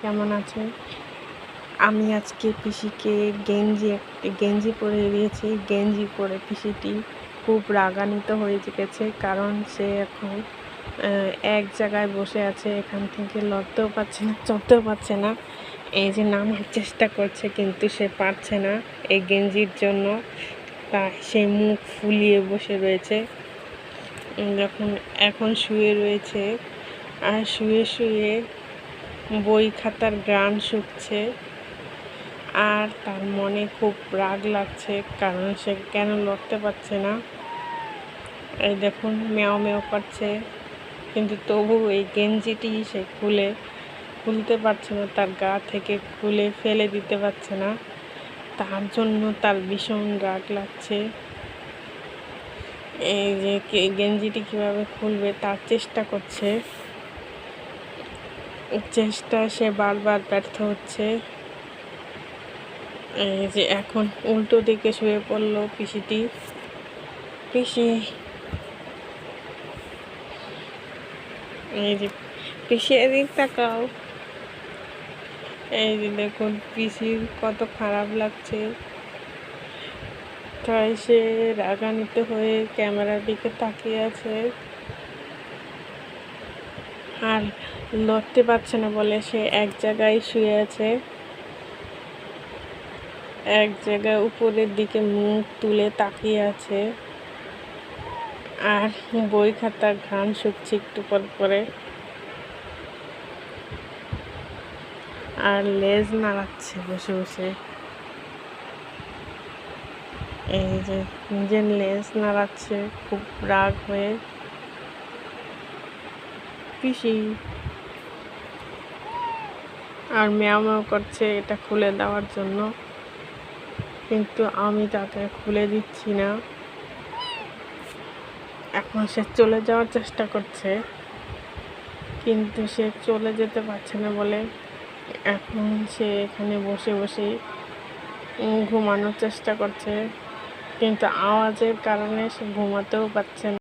কেমন আছেন? আমি আজকে পিসিকে গেঞ্জি পরে দিয়েছি। গেঞ্জি পরে পিসিটি খুব রাগান্বিত হয়ে গেছে, কারণ সে এখন এক জায়গায় বসে আছে। এখান থেকে লড়তেও পারছে না, চড়তেও পারছে না। এই যে নামার চেষ্টা করছে, কিন্তু সে পারছে না এই গেঞ্জির জন্য। তাই সে মুখ ফুলিয়ে বসে রয়েছে। এখন শুয়ে রয়েছে, আর শুয়ে শুয়ে বই খাতার গান শুনছে। আর তার মনে খুব রাগ লাগছে, কারণ সে কেন লড়তে পারছে না। এই দেখুন, ম্যাও ম্যাও করছে, কিন্তু তবু এই গেঞ্জিটি সে খুলতে পারছে না, তার গা থেকে খুলে ফেলে দিতে পারছে না। তার জন্য তার ভীষণ রাগ লাগছে। এই যে গেঞ্জিটি কিভাবে খুলবে তার চেষ্টা করছে, সে বারবার ব্যর্থ হচ্ছে। এই যে এখন উল্টো দিকে শুয়ে পড়ল পিসি। এই যে পিসি, এদিক তাকাও। এই যে দেখুন, পিসির কত খারাপ লাগছে। তাই সে রাগান্বিত হয়ে ক্যামেরার দিকে তাকিয়ে আছে, আর লড়তে পারছে না বলে সে এক জায়গায় শুয়ে আছে। এক জায়গায় উপরের দিকে মুখ তুলে তাকিয়ে আছে, আর বই খাতার ঘাম শুকছে একটু পর পরে, আর লেজ নাড়াচ্ছে বসে বসে। এই যে নিজের লেজ নাড়াচ্ছে খুব রাগ হয়ে পিসি, আর ম্যাও ম্যাও করছে এটা খুলে দেওয়ার জন্য, কিন্তু আমি তাকে খুলে দিচ্ছি না। এখন সে চলে যাওয়ার চেষ্টা করছে, কিন্তু সে চলে যেতে পারছে না বলে এখন সে এখানে বসে বসে ঘুমানোর চেষ্টা করছে, কিন্তু আওয়াজের কারণে সে ঘুমাতেও পারছে না।